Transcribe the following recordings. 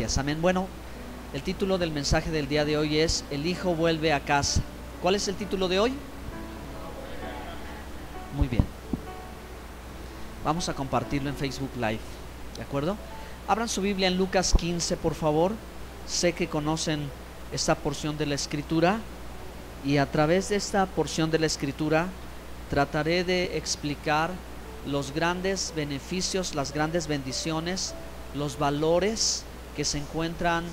Amén. Bueno, el título del mensaje del día de hoy es El Hijo vuelve a casa. ¿Cuál es el título de hoy? Muy bien. Vamos a compartirlo en Facebook Live, ¿de acuerdo? Abran su Biblia en Lucas 15, por favor. Sé que conocen esta porción de la Escritura y a través de esta porción de la Escritura trataré de explicar los grandes beneficios, las grandes bendiciones, los valores que se encuentran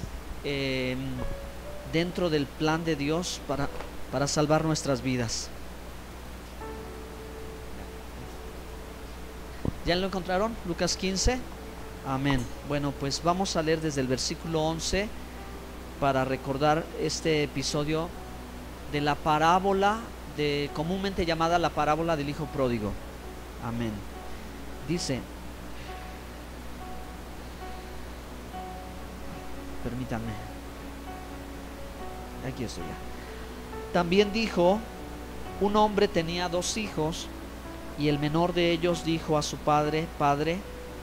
dentro del plan de Dios para salvar nuestras vidas. ¿Ya lo encontraron? Lucas 15. Amén. Bueno, pues vamos a leer desde el versículo 11 para recordar este episodio de la parábola comúnmente llamada la parábola del hijo pródigo. Amén. Dice, permítanme, aquí estoy ya. También dijo: un hombre tenía 2 hijos, y el menor de ellos dijo a su padre: Padre,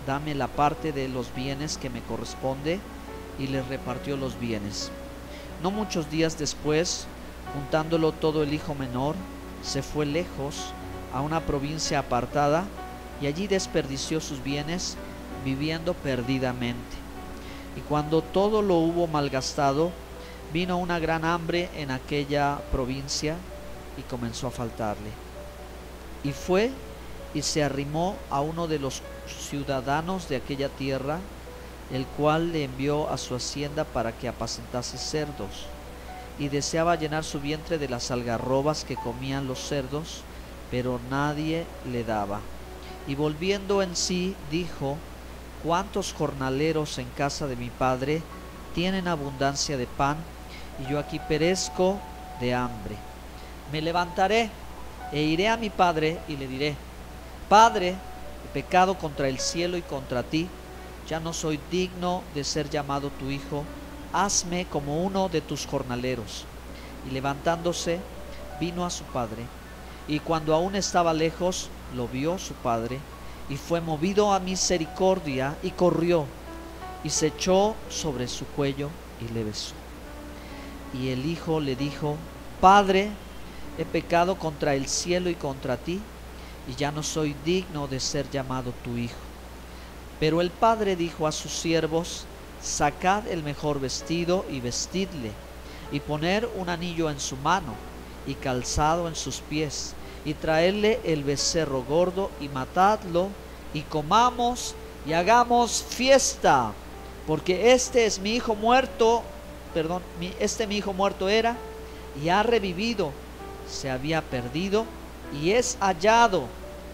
dame la parte de los bienes que me corresponde, y le repartió los bienes. No muchos días después, juntándolo todo, el hijo menor se fue lejos a una provincia apartada, y allí desperdició sus bienes, viviendo perdidamente. Y cuando todo lo hubo malgastado, vino una gran hambre en aquella provincia, y comenzó a faltarle. Y fue y se arrimó a uno de los ciudadanos de aquella tierra, el cual le envió a su hacienda para que apacentase cerdos, y deseaba llenar su vientre de las algarrobas que comían los cerdos, pero nadie le daba. Y volviendo en sí, dijo: ¿cuántos jornaleros en casa de mi padre tienen abundancia de pan, y yo aquí perezco de hambre? Me levantaré e iré a mi padre y le diré: Padre, he pecado contra el cielo y contra ti, ya no soy digno de ser llamado tu hijo, hazme como uno de tus jornaleros. Y levantándose, vino a su padre, y cuando aún estaba lejos, lo vio su padre, y fue movido a misericordia, y corrió, y se echó sobre su cuello, y le besó. Y el hijo le dijo: Padre, he pecado contra el cielo y contra ti, y ya no soy digno de ser llamado tu hijo. Pero el padre dijo a sus siervos: sacad el mejor vestido y vestidle, y poner un anillo en su mano y calzado en sus pies, y traedle el becerro gordo y matadlo, y comamos y hagamos fiesta, porque este mi hijo muerto era y ha revivido, se había perdido y es hallado.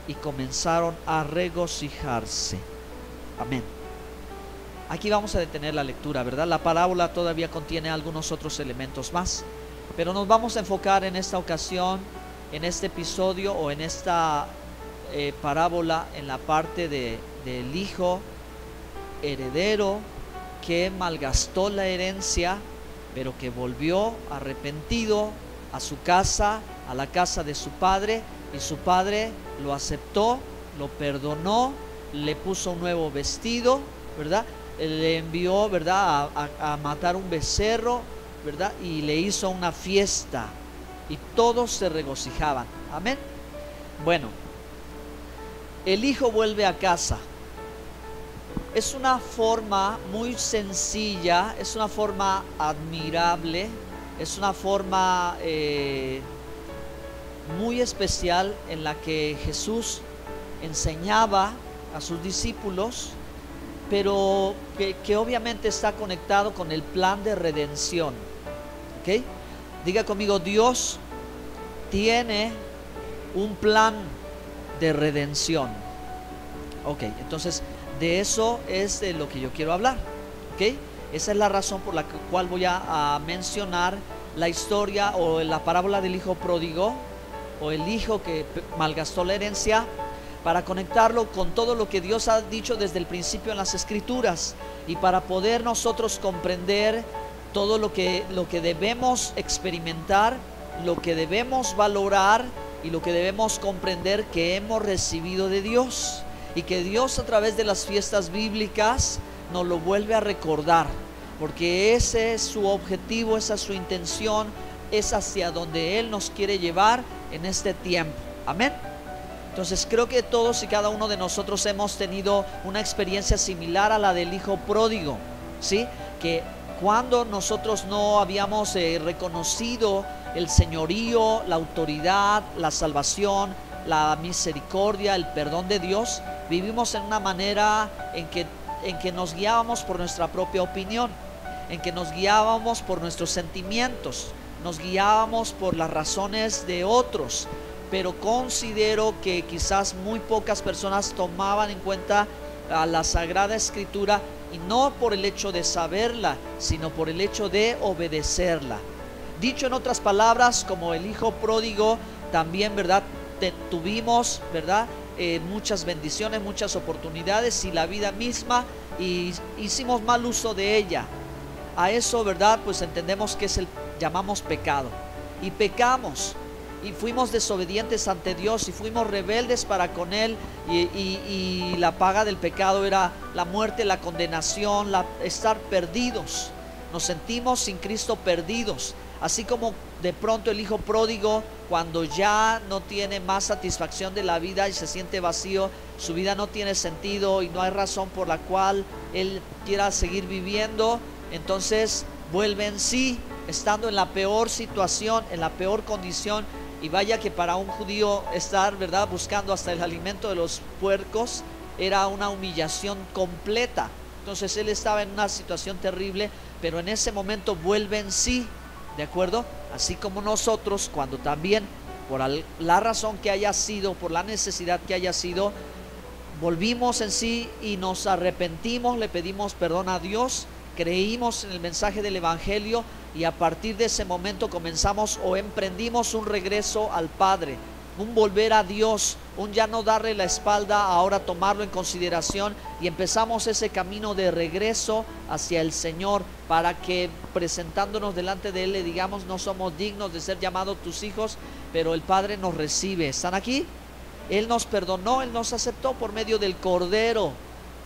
Y comenzaron a regocijarse. Amén. Aquí vamos a detener la lectura, ¿verdad? La parábola todavía contiene algunos otros elementos más, pero nos vamos a enfocar en esta ocasión, en este episodio o en esta parábola, en la parte del hijo heredero que malgastó la herencia, pero que volvió arrepentido a su casa, a la casa de su padre, y su padre lo aceptó, lo perdonó, le puso un nuevo vestido, ¿verdad? Le envió, ¿verdad?, a matar un becerro, ¿verdad? Y le hizo una fiesta, y todos se regocijaban. Amén. Bueno, el hijo vuelve a casa. Es una forma muy sencilla, es una forma admirable, es una forma muy especial en la que Jesús enseñaba a sus discípulos, pero que obviamente está conectado con el plan de redención. ¿Ok? Diga conmigo: Dios tiene un plan de redención. Ok, entonces de eso es de lo que yo quiero hablar. ¿Ok? Esa es la razón por la cual voy a mencionar la historia o la parábola del hijo pródigo, o el hijo que malgastó la herencia, para conectarlo con todo lo que Dios ha dicho desde el principio en las Escrituras, y para poder nosotros comprender todo lo que debemos experimentar, lo que debemos valorar y lo que debemos comprender que hemos recibido de Dios, y que Dios, a través de las fiestas bíblicas, nos lo vuelve a recordar. porque ese es su objetivo, esa es su intención, es hacia donde Él nos quiere llevar en este tiempo. Amén. Entonces creo que todos y cada uno de nosotros hemos tenido una experiencia similar a la del hijo pródigo, ¿sí? Que cuando nosotros no habíamos reconocido el señorío, la autoridad, la salvación, la misericordia, el perdón de Dios, vivimos en una manera en que nos guiábamos por nuestra propia opinión, en que nos guiábamos por nuestros sentimientos, nos guiábamos por las razones de otros. Pero considero que quizás muy pocas personas tomaban en cuenta a la Sagrada Escritura, y no por el hecho de saberla, sino por el hecho de obedecerla. Dicho en otras palabras, como el hijo pródigo, también, ¿verdad? Tuvimos, ¿verdad? Muchas bendiciones, muchas oportunidades y la vida misma, y hicimos mal uso de ella. A eso, ¿verdad? Pues entendemos que llamamos pecado, y pecamos. Y fuimos desobedientes ante Dios y fuimos rebeldes para con Él, y la paga del pecado era la muerte, la condenación, estar perdidos. Nos sentimos sin Cristo perdidos, así como de pronto el hijo pródigo, cuando ya no tiene más satisfacción de la vida y se siente vacío, su vida no tiene sentido y no hay razón por la cual él quiera seguir viviendo, entonces vuelve en sí, estando en la peor situación, en la peor condición. Y vaya que para un judío estar, ¿verdad?, buscando hasta el alimento de los puercos era una humillación completa. Entonces él estaba en una situación terrible, pero en ese momento vuelve en sí, ¿de acuerdo? Así como nosotros, cuando también, por la razón que haya sido, por la necesidad que haya sido, volvimos en sí y nos arrepentimos, le pedimos perdón a Dios, creímos en el mensaje del Evangelio, y a partir de ese momento comenzamos o emprendimos un regreso al Padre, un volver a Dios, un ya no darle la espalda, ahora tomarlo en consideración, y empezamos ese camino de regreso hacia el Señor, para que presentándonos delante de Él le digamos: no somos dignos de ser llamados tus hijos, pero el Padre nos recibe. ¿Están aquí? Él nos perdonó, Él nos aceptó por medio del Cordero,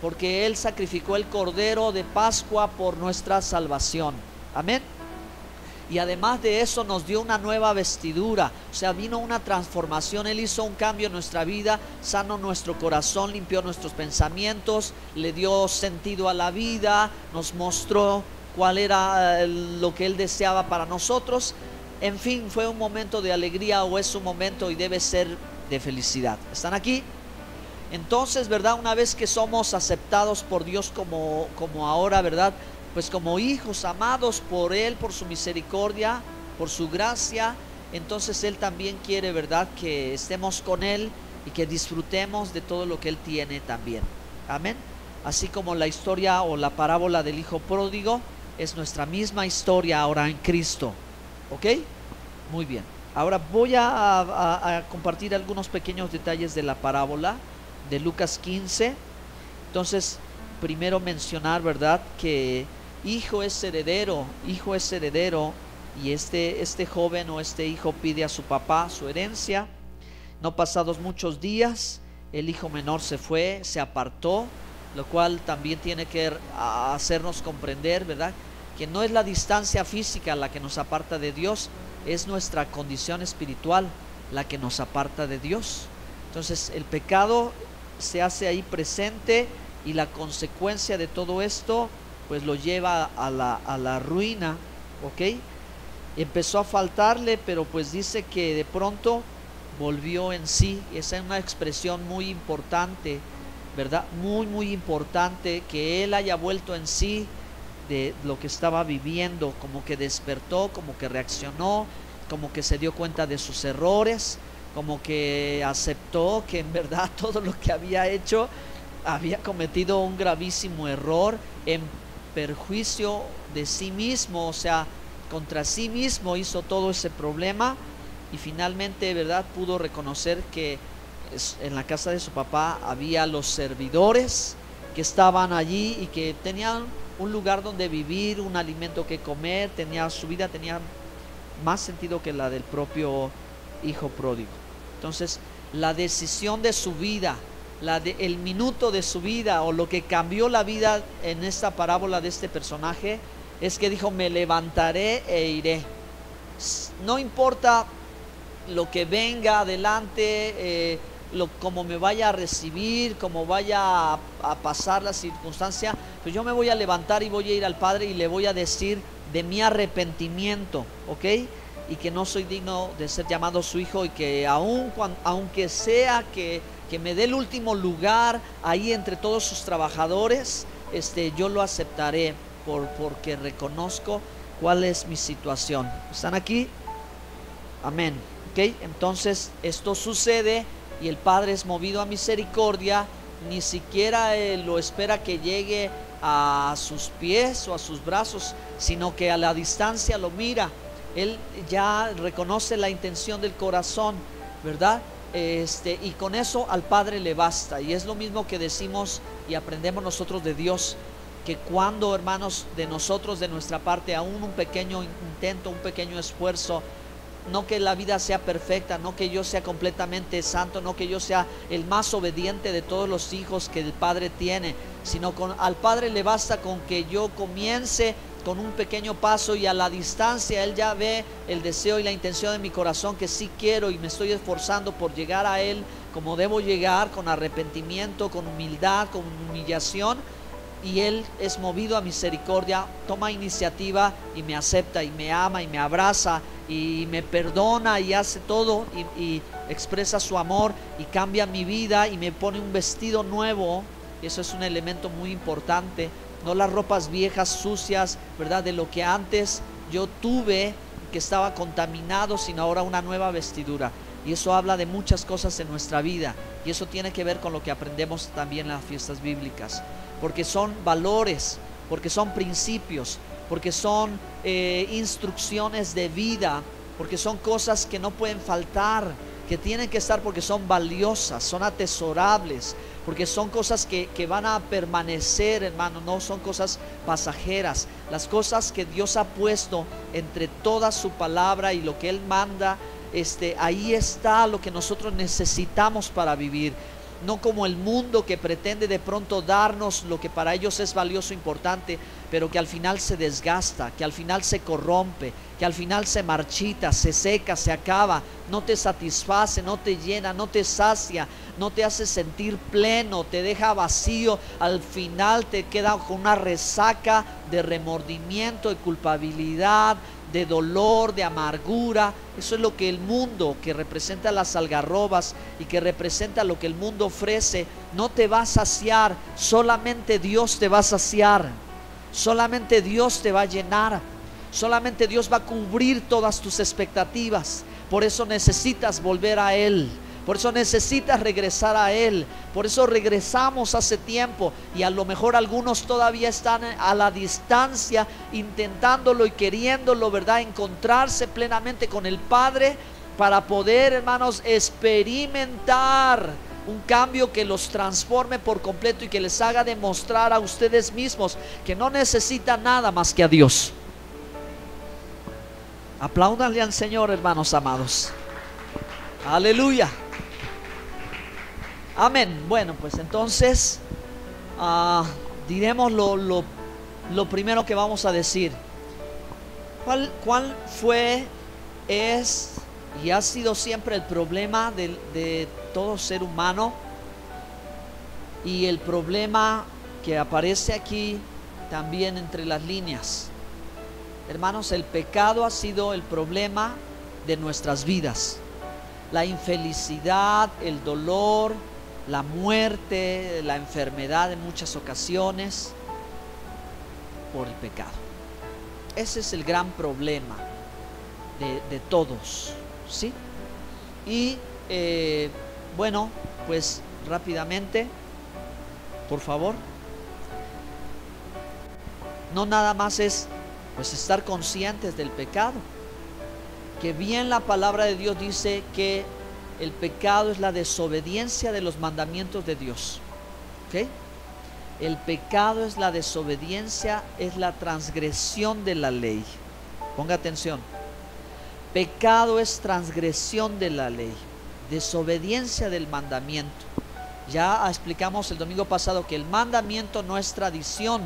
porque Él sacrificó el Cordero de Pascua por nuestra salvación. Amén. Y además de eso nos dio una nueva vestidura, o sea, vino una transformación. Él hizo un cambio en nuestra vida, sanó nuestro corazón, limpió nuestros pensamientos, le dio sentido a la vida, nos mostró cuál era lo que Él deseaba para nosotros. En fin, fue un momento de alegría, o es un momento y debe ser de felicidad. ¿Están aquí? Entonces, ¿verdad? Una vez que somos aceptados por Dios como ahora, ¿verdad?, pues como hijos amados por Él, por su misericordia, por su gracia, entonces Él también quiere, ¿verdad?, que estemos con Él y que disfrutemos de todo lo que Él tiene también. Amén. Así como la historia o la parábola del hijo pródigo es nuestra misma historia ahora en Cristo. ¿Ok? Muy bien. Ahora voy a compartir algunos pequeños detalles de la parábola de Lucas 15. Entonces, primero mencionar, ¿verdad?, que hijo es heredero, y este joven o este hijo pide a su papá su herencia. No pasados muchos días, el hijo menor se fue, se apartó, lo cual también tiene que hacernos comprender, ¿verdad?, que no es la distancia física la que nos aparta de Dios, es nuestra condición espiritual la que nos aparta de Dios. Entonces el pecado se hace ahí presente, y la consecuencia de todo esto pues lo lleva a la ruina. ¿Ok? Empezó a faltarle, pero pues dice que de pronto volvió en sí. Esa es una expresión muy importante, ¿verdad? Muy importante, que él haya vuelto en sí de lo que estaba viviendo, como que despertó, como que reaccionó, como que se dio cuenta de sus errores, como que aceptó que en verdad todo lo que había hecho, había cometido un gravísimo error en perjuicio de sí mismo, o sea, contra sí mismo hizo todo ese problema, y finalmente, ¿verdad?, pudo reconocer que en la casa de su papá había los servidores que estaban allí y que tenían un lugar donde vivir, un alimento que comer, su vida tenía más sentido que la del propio hijo pródigo. Entonces, la decisión de su vida el minuto de su vida, o lo que cambió la vida en esta parábola de este personaje, es que dijo: me levantaré e iré. No importa lo que venga adelante, como me vaya a recibir, como vaya a pasar la circunstancia, pues yo me voy a levantar y voy a ir al Padre y le voy a decir de mi arrepentimiento, ¿ok? Y que no soy digno de ser llamado su hijo, y que aunque sea que me dé el último lugar ahí entre todos sus trabajadores, yo lo aceptaré, porque reconozco cuál es mi situación. ¿Están aquí? Amén. ¿Ok? Entonces esto sucede y el Padre es movido a misericordia. Ni siquiera lo espera que llegue a sus pies o a sus brazos, sino que a la distancia lo mira. Él ya reconoce la intención del corazón, ¿verdad? Y con eso al Padre le basta. Y es lo mismo que decimos y aprendemos nosotros de Dios, que cuando, hermanos, de nosotros, de nuestra parte, aún un pequeño intento, un pequeño esfuerzo, no que la vida sea perfecta, no que yo sea completamente santo, no que yo sea el más obediente de todos los hijos que el Padre tiene, sino al Padre le basta con que yo comience con un pequeño paso, y a la distancia Él ya ve el deseo y la intención de mi corazón, que sí quiero y me estoy esforzando por llegar a Él como debo llegar, con arrepentimiento, con humildad, con humillación. Y Él es movido a misericordia, toma iniciativa y me acepta y me ama y me abraza y me perdona y hace todo, y expresa su amor y cambia mi vida y me pone un vestido nuevo. Eso es un elemento muy importante, no las ropas viejas, sucias, ¿verdad?, de lo que antes yo tuve, que estaba contaminado, sino ahora una nueva vestidura. Y eso habla de muchas cosas en nuestra vida, y eso tiene que ver con lo que aprendemos también en las fiestas bíblicas, porque son valores, porque son principios, porque son instrucciones de vida, porque son cosas que no pueden faltar, que tienen que estar, porque son valiosas, son atesorables, porque son cosas que van a permanecer, hermano, no son cosas pasajeras. Las cosas que Dios ha puesto entre toda su palabra y lo que Él manda, ahí está lo que nosotros necesitamos para vivir. No como el mundo, que pretende de pronto darnos lo que para ellos es valioso, importante, pero que al final se desgasta, que al final se corrompe, que al final se marchita, se seca, se acaba, no te satisface, no te llena, no te sacia, no te hace sentir pleno, te deja vacío. Al final te queda con una resaca de remordimiento, de culpabilidad, de dolor, de amargura. Eso es lo que el mundo, que representa las algarrobas y que representa lo que el mundo ofrece, no te va a saciar. Solamente Dios te va a saciar, solamente Dios te va a llenar, solamente Dios va a cubrir todas tus expectativas. Por eso necesitas volver a Él, por eso necesitas regresar a Él. Por eso regresamos hace tiempo, y a lo mejor algunos todavía están a la distancia, intentándolo y queriéndolo, ¿verdad?, encontrarse plenamente con el Padre, para poder, hermanos, experimentar un cambio que los transforme por completo y que les haga demostrar a ustedes mismos que no necesitan nada más que a Dios. Apláudanle al Señor, hermanos amados. Aleluya. Amén. Bueno, pues entonces diremos lo primero que vamos a decir. ¿Cuál fue, es y ha sido siempre el problema de todo ser humano? Y el problema que aparece aquí también entre las líneas. Hermanos, el pecado ha sido el problema de nuestras vidas. La infelicidad, el dolor, la muerte, la enfermedad en muchas ocasiones, por el pecado. Ese es el gran problema de todos, ¿sí? Y bueno, pues rápidamente, por favor. No nada más es pues estar conscientes del pecado, que bien la palabra de Dios dice que el pecado es la desobediencia de los mandamientos de Dios. ¿Ok? El pecado es la desobediencia, es la transgresión de la ley. Ponga atención. Pecado es transgresión de la ley, desobediencia del mandamiento. Ya explicamos el domingo pasado que el mandamiento no es tradición.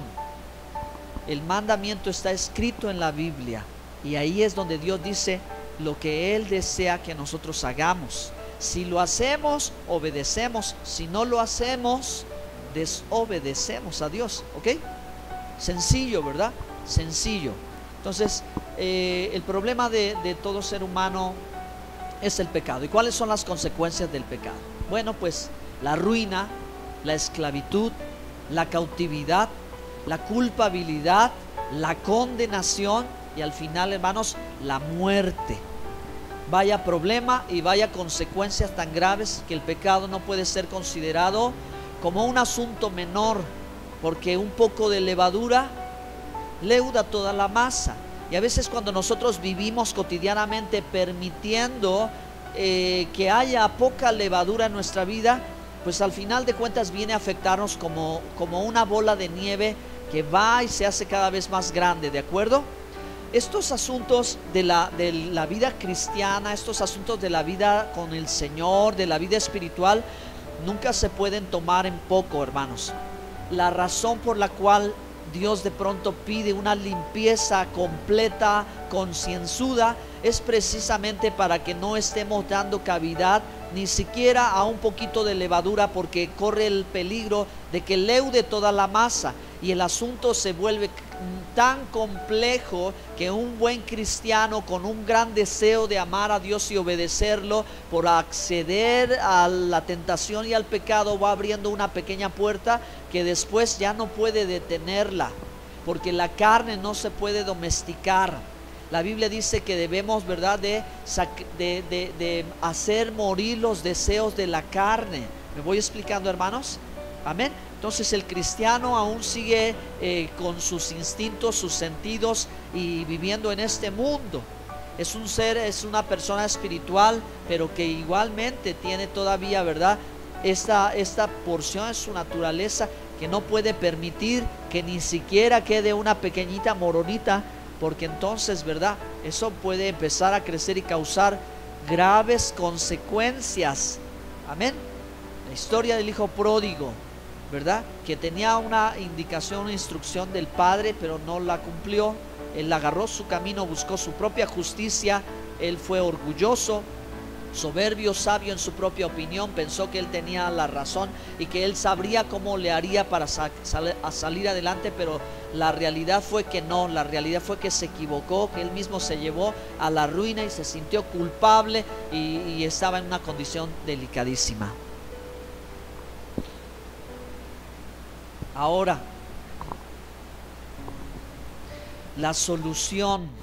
El mandamiento está escrito en la Biblia. Y ahí es donde Dios dice lo que Él desea que nosotros hagamos. Si lo hacemos, obedecemos. Si no lo hacemos, desobedecemos a Dios. ¿Ok? Sencillo, ¿verdad? Sencillo. Entonces, el problema de todo ser humano es el pecado. ¿Y cuáles son las consecuencias del pecado? Bueno, pues la ruina, la esclavitud, la cautividad, la culpabilidad, la condenación y al final, hermanos, la muerte. Vaya problema y vaya consecuencias tan graves que el pecado no puede ser considerado como un asunto menor, porque un poco de levadura leuda toda la masa. Y a veces cuando nosotros vivimos cotidianamente permitiendo que haya poca levadura en nuestra vida, pues al final de cuentas viene a afectarnos como una bola de nieve que va y se hace cada vez más grande, ¿de acuerdo? Estos asuntos de la vida cristiana, estos asuntos de la vida con el Señor, de la vida espiritual, nunca se pueden tomar en poco, hermanos. La razón por la cual Dios de pronto pide una limpieza completa, concienzuda, es precisamente para que no estemos dando cavidad ni siquiera a un poquito de levadura, porque corre el peligro de que leude toda la masa y el asunto se vuelve tan complejo que un buen cristiano con un gran deseo de amar a Dios y obedecerlo, por acceder a la tentación y al pecado, va abriendo una pequeña puerta que después ya no puede detenerla, porque la carne no se puede domesticar. La Biblia dice que debemos, ¿verdad?, de hacer morir los deseos de la carne. ¿Me voy explicando, hermanos? Amén. Entonces el cristiano aún sigue con sus instintos, sus sentidos y viviendo en este mundo. Es un ser, es una persona espiritual, pero que igualmente tiene todavía, ¿verdad?, esta porción de su naturaleza que no puede permitir que ni siquiera quede una pequeñita moronita, porque entonces, ¿verdad?, eso puede empezar a crecer y causar graves consecuencias. Amén. La historia del hijo pródigo, ¿verdad?, que tenía una indicación, una instrucción del padre, pero no la cumplió. Él agarró su camino, buscó su propia justicia. Él fue orgulloso, soberbio, sabio en su propia opinión, pensó que él tenía la razón y que él sabría cómo le haría para salir adelante, pero la realidad fue que no, la realidad fue que se equivocó, que él mismo se llevó a la ruina y se sintió culpable y estaba en una condición delicadísima. Ahora, la solución.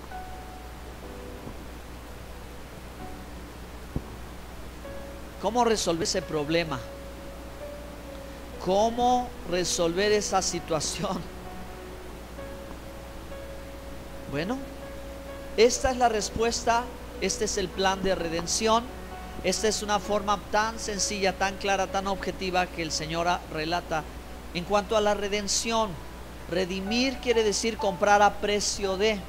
¿Cómo resolver ese problema? ¿Cómo resolver esa situación? Bueno, esta es la respuesta, este es el plan de redención. Esta es una forma tan sencilla, tan clara, tan objetiva que el Señor relata. En cuanto a la redención, redimir quiere decir comprar a precio de.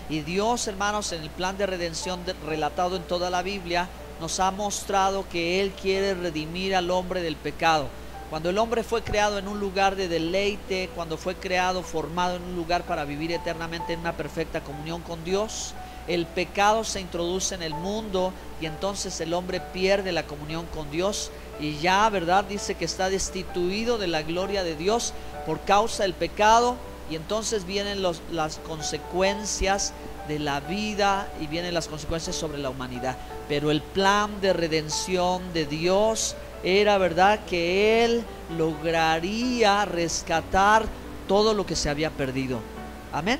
Y Dios, hermanos, en el plan de redención relatado en toda la Biblia, nos ha mostrado que Él quiere redimir al hombre del pecado. Cuando el hombre fue creado en un lugar de deleite, cuando fue creado, formado en un lugar para vivir eternamente en una perfecta comunión con Dios, el pecado se introduce en el mundo y entonces el hombre pierde la comunión con Dios y ya, ¿verdad?, dice que está destituido de la gloria de Dios por causa del pecado. Y entonces vienen las consecuencias de la vida y vienen las consecuencias sobre la humanidad. Pero el plan de redención de Dios era, ¿verdad?, que Él lograría rescatar todo lo que se había perdido. Amén.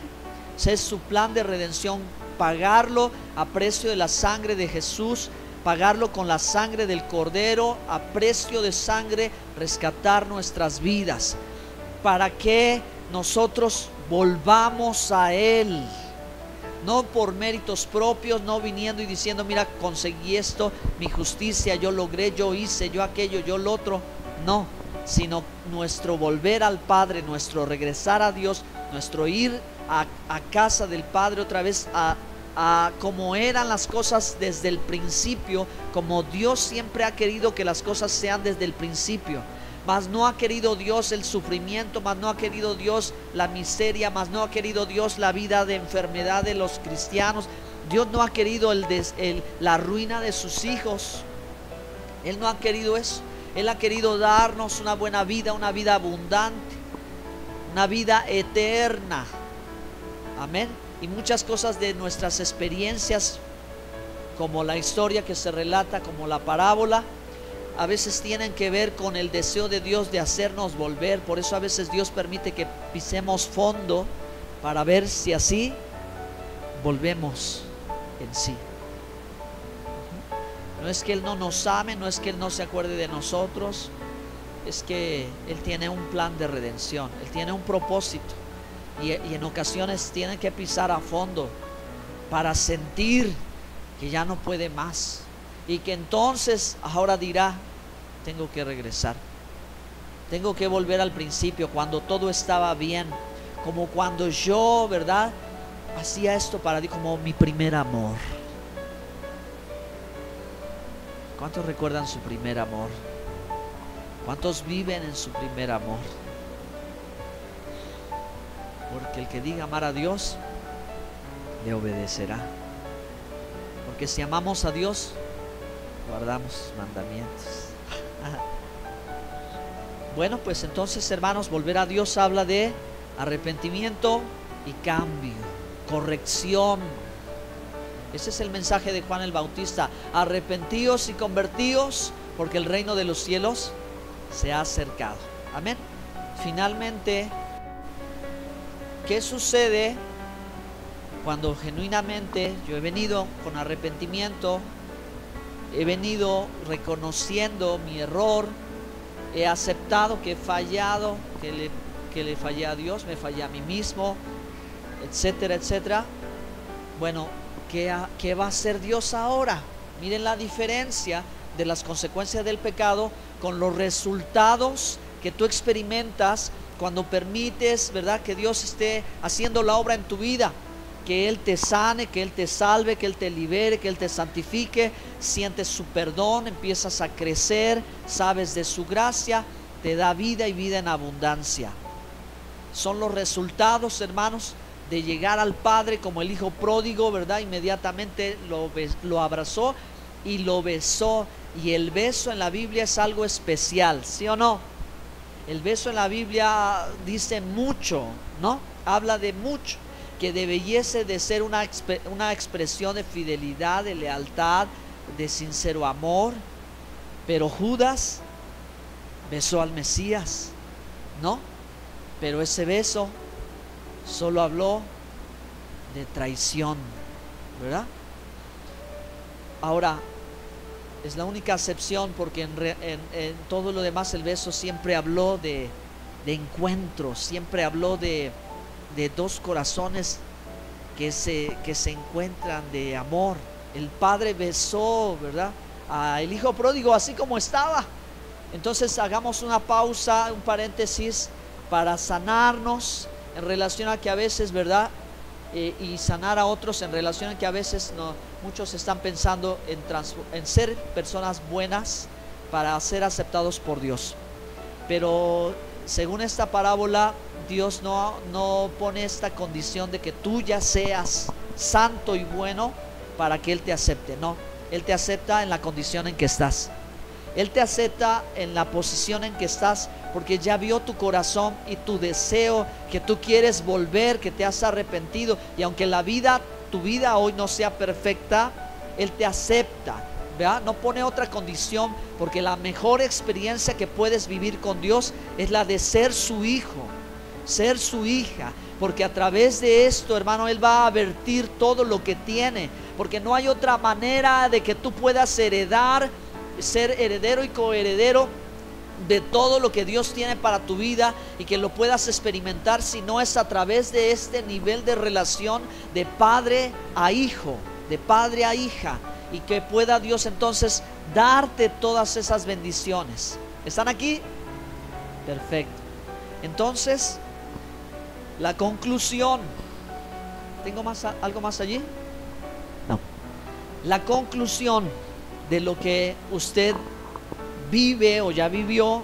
Ese es su plan de redención, pagarlo a precio de la sangre de Jesús, pagarlo con la sangre del Cordero, a precio de sangre, rescatar nuestras vidas, para que nosotros volvamos a Él, no por méritos propios, no viniendo y diciendo, mira, conseguí esto, mi justicia, yo logré, yo hice, yo aquello, yo lo otro. No, sino nuestro volver al Padre, nuestro regresar a Dios, nuestro ir a casa del Padre otra vez, a como eran las cosas desde el principio, como Dios siempre ha querido que las cosas sean desde el principio. Mas no ha querido Dios el sufrimiento, mas no ha querido Dios la miseria, mas no ha querido Dios la vida de enfermedad de los cristianos. Dios no ha querido la ruina de sus hijos. Él no ha querido eso. Él ha querido darnos una buena vida, una vida abundante, una vida eterna. Amén. Y muchas cosas de nuestras experiencias, como la historia que se relata, como la parábola, a veces tienen que ver con el deseo de Dios de hacernos volver. Por eso a veces Dios permite que pisemos fondo, para ver si así volvemos en sí. No es que Él no nos ame, no es que Él no se acuerde de nosotros, es que Él tiene un plan de redención, Él tiene un propósito, y en ocasiones tiene que pisar a fondo para sentir que ya no puede más, y que entonces ahora dirá: tengo que regresar, tengo que volver al principio, cuando todo estaba bien, como cuando yo, ¿verdad?, hacía esto para Dios, como mi primer amor. ¿Cuántos recuerdan su primer amor? ¿Cuántos viven en su primer amor? Porque el que diga amar a Dios, le obedecerá. Porque si amamos a Dios, guardamos sus mandamientos. Bueno, pues entonces, hermanos, volver a Dios habla de arrepentimiento y cambio, corrección. Ese es el mensaje de Juan el Bautista: arrepentíos y convertíos, porque el reino de los cielos se ha acercado. Amén. Finalmente, ¿qué sucede cuando genuinamente yo he venido con arrepentimiento, he venido reconociendo mi error, he aceptado que he fallado, que le fallé a Dios, me fallé a mí mismo, etcétera, etcétera? Bueno, ¿qué va a hacer Dios ahora? Miren la diferencia de las consecuencias del pecado con los resultados que tú experimentas cuando permites, ¿verdad?, que Dios esté haciendo la obra en tu vida, que Él te sane, que Él te salve, que Él te libere, que Él te santifique. Sientes su perdón, empiezas a crecer, sabes de su gracia, te da vida y vida en abundancia. Son los resultados, hermanos, de llegar al Padre como el hijo pródigo, ¿verdad? Inmediatamente lo abrazó y lo besó. Y el beso en la Biblia es algo especial, ¿sí o no? El beso en la Biblia dice mucho, ¿no? Habla de mucho, que debiese de ser una expresión de fidelidad, de lealtad, de sincero amor. Pero Judas besó al Mesías, ¿no? Pero ese beso solo habló de traición, ¿verdad? Ahora, es la única excepción, porque en todo lo demás el beso siempre habló de encuentro, siempre habló de dos corazones que se encuentran, de amor. El Padre besó, ¿verdad?, al hijo pródigo así como estaba. Entonces hagamos una pausa, un paréntesis, para sanarnos en relación a que a veces, ¿verdad?, y sanar a otros en relación a que a veces muchos están pensando en ser personas buenas para ser aceptados por Dios. Pero según esta parábola, Dios no pone esta condición de que tú ya seas santo y bueno para que Él te acepte. No, Él te acepta en la condición en que estás. Él te acepta en la posición en que estás, porque ya vio tu corazón y tu deseo, que tú quieres volver, que te has arrepentido. Y aunque tu vida hoy no sea perfecta, Él te acepta, ¿verdad? No pone otra condición, porque la mejor experiencia que puedes vivir con Dios es la de ser su hijo, ser su hija. Porque a través de esto, hermano, Él va a vertir todo lo que tiene, porque no hay otra manera de que tú puedas ser heredero y coheredero de todo lo que Dios tiene para tu vida, y que lo puedas experimentar, si no es a través de este nivel de relación de padre a hijo, de padre a hija, y que pueda Dios entonces darte todas esas bendiciones. ¿Están aquí? Perfecto. Entonces, la conclusión. ¿Tengo algo más allí? No. La conclusión de lo que usted vive o ya vivió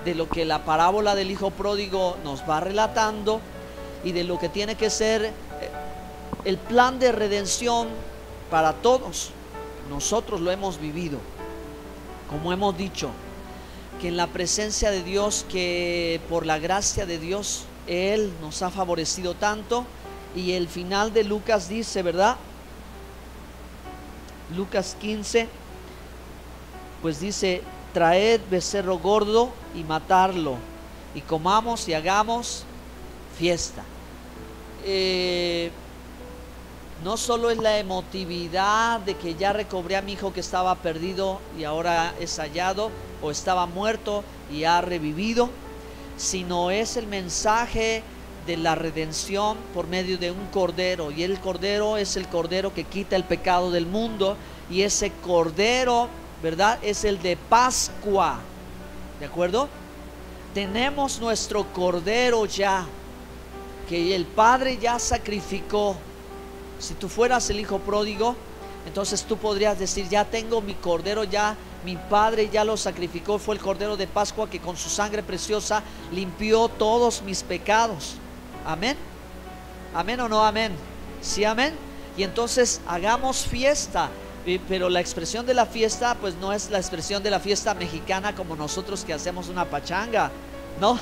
de lo que la parábola del hijo pródigo nos va relatando y de lo que tiene que ser el plan de redención para todos. Nosotros lo hemos vivido, como hemos dicho, que en la presencia de Dios, que por la gracia de Dios Él nos ha favorecido tanto. Y el final de Lucas dice, ¿verdad? Lucas 15, pues dice: traed becerro gordo y matarlo, y comamos y hagamos fiesta. No solo es la emotividad de que ya recobré a mi hijo que estaba perdido y ahora es hallado, o estaba muerto y ha revivido, sino es el mensaje de la redención por medio de un cordero. Y el cordero es el cordero que quita el pecado del mundo, y ese cordero, ¿verdad?, es el de Pascua. ¿De acuerdo? Tenemos nuestro cordero ya, que el Padre ya sacrificó. Si tú fueras el hijo pródigo, entonces tú podrías decir: ya tengo mi cordero, ya mi Padre ya lo sacrificó. Fue el cordero de Pascua que con su sangre preciosa limpió todos mis pecados. Amén. Amén o no amén. Sí, amén. Y entonces hagamos fiesta. Pero la expresión de la fiesta, pues no es la expresión de la fiesta mexicana, como nosotros que hacemos una pachanga, no,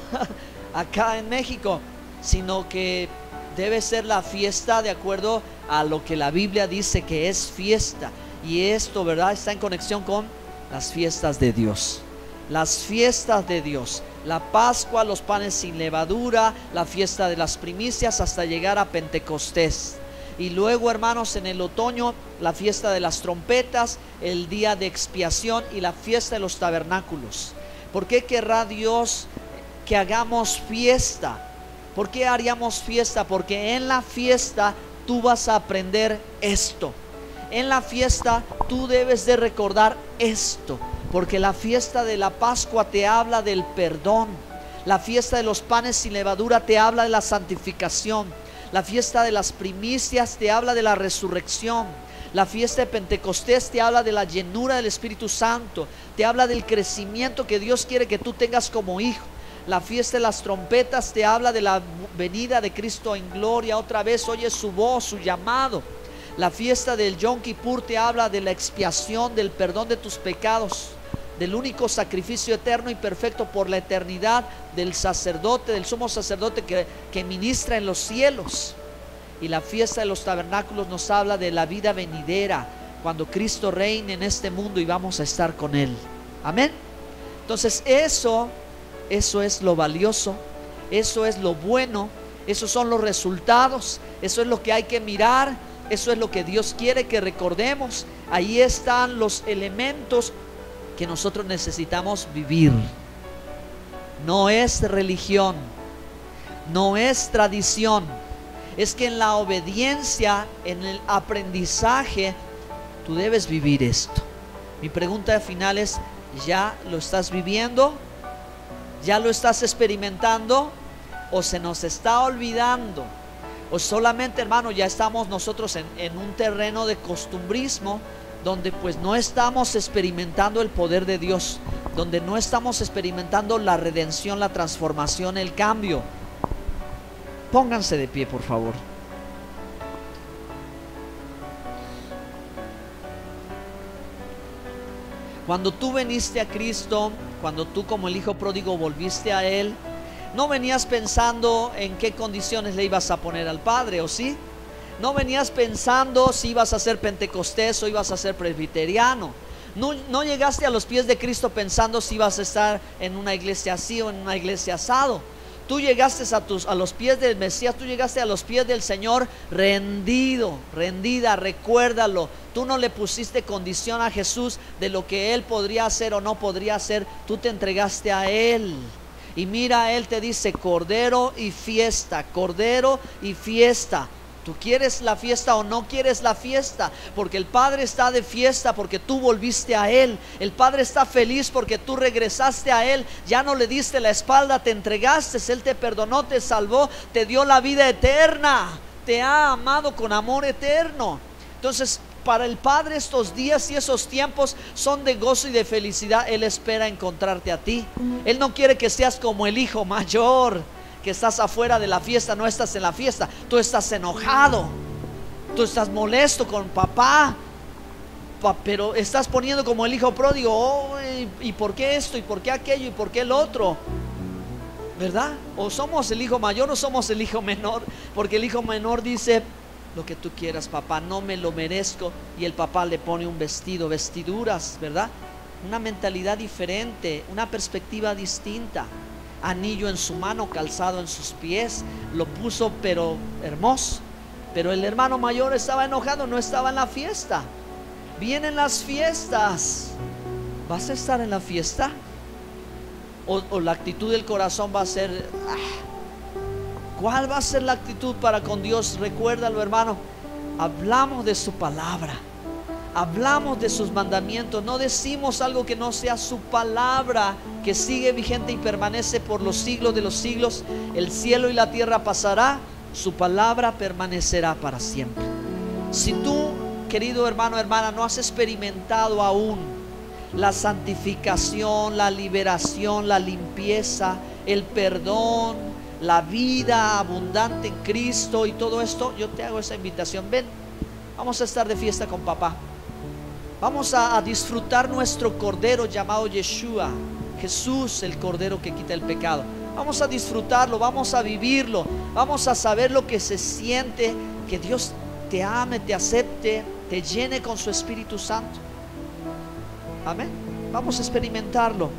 acá en México, sino que debe ser la fiesta de acuerdo a lo que la Biblia dice que es fiesta. Y esto, ¿verdad?, está en conexión con las fiestas de Dios. Las fiestas de Dios: la Pascua, los panes sin levadura, la fiesta de las primicias, hasta llegar a Pentecostés. Y luego, hermanos, en el otoño, la fiesta de las trompetas, el día de expiación y la fiesta de los tabernáculos. ¿Por qué querrá Dios que hagamos fiesta? ¿Por qué haríamos fiesta? Porque en la fiesta tú vas a aprender esto. En la fiesta tú debes de recordar esto, porque la fiesta de la Pascua te habla del perdón. La fiesta de los panes sin levadura te habla de la santificación. La fiesta de las primicias te habla de la resurrección. La fiesta de Pentecostés te habla de la llenura del Espíritu Santo. Te habla del crecimiento que Dios quiere que tú tengas como hijo. La fiesta de las trompetas te habla de la venida de Cristo en gloria. Otra vez oyes su voz, su llamado. La fiesta del Yom Kippur te habla de la expiación, del perdón de tus pecados, del único sacrificio eterno y perfecto por la eternidad del sacerdote, del sumo sacerdote que ministra en los cielos. Y la fiesta de los tabernáculos nos habla de la vida venidera, cuando Cristo reine en este mundo y vamos a estar con Él. Amén. Entonces eso es lo valioso, eso es lo bueno, esos son los resultados, eso es lo que hay que mirar, eso es lo que Dios quiere que recordemos. Ahí están los elementos que nosotros necesitamos vivir. No es religión, no es tradición, es que en la obediencia, en el aprendizaje, tú debes vivir esto. Mi pregunta final es: ¿ya lo estás viviendo? ¿Ya lo estás experimentando? ¿O se nos está olvidando? ¿O solamente, hermano, ya estamos nosotros en un terreno de costumbrismo, donde pues no estamos experimentando el poder de Dios, donde no estamos experimentando la redención, la transformación, el cambio? Pónganse de pie, por favor. Cuando tú viniste a Cristo, cuando tú como el hijo pródigo volviste a Él, no venías pensando en qué condiciones le ibas a poner al Padre, ¿o sí? No venías pensando si ibas a ser pentecostés o ibas a ser presbiteriano. No llegaste a los pies de Cristo pensando si ibas a estar en una iglesia así o en una iglesia asado. Tú llegaste a los pies del Mesías, tú llegaste a los pies del Señor rendido, rendida, recuérdalo. Tú no le pusiste condición a Jesús de lo que Él podría hacer o no podría hacer. Tú te entregaste a Él. Y mira, Él te dice: cordero y fiesta, cordero y fiesta. ¿Tú quieres la fiesta o no quieres la fiesta? Porque el Padre está de fiesta porque tú volviste a Él. El Padre está feliz porque tú regresaste a Él. Ya no le diste la espalda, te entregaste. Él te perdonó, te salvó, te dio la vida eterna. Te ha amado con amor eterno. Entonces, para el Padre estos días y esos tiempos son de gozo y de felicidad. Él espera encontrarte a ti. Él no quiere que seas como el hijo mayor, que estás afuera de la fiesta, no estás en la fiesta. Tú estás enojado, tú estás molesto con papá, pero estás poniendo como el hijo pródigo. Oh, ¿y por qué esto? ¿Y por qué aquello? ¿Y por qué el otro? ¿Verdad? O somos el hijo mayor o somos el hijo menor, porque el hijo menor dice: lo que tú quieras, papá, no me lo merezco. Y el papá le pone un vestido, vestiduras, ¿verdad? Una mentalidad diferente, una perspectiva distinta. Anillo en su mano, calzado en sus pies, lo puso pero hermoso. Pero el hermano mayor estaba enojado, no estaba en la fiesta. Vienen las fiestas. ¿Vas a estar en la fiesta? O la actitud del corazón va a ser ¿cuál va a ser la actitud para con Dios? Recuérdalo, hermano. Hablamos de su palabra, hablamos de sus mandamientos. No decimos algo que no sea su palabra, que sigue vigente y permanece por los siglos de los siglos. El cielo y la tierra pasará, su palabra permanecerá para siempre. Si tú, querido hermano, hermana, no has experimentado aún la santificación, la liberación, la limpieza, el perdón, la vida abundante en Cristo y todo esto, yo te hago esa invitación. Ven, vamos a estar de fiesta con papá. Vamos a disfrutar nuestro cordero llamado Yeshua, Jesús, el cordero que quita el pecado. Vamos a disfrutarlo, vamos a vivirlo, vamos a saber lo que se siente, que Dios te ame, te acepte, te llene con su Espíritu Santo. Amén. Vamos a experimentarlo.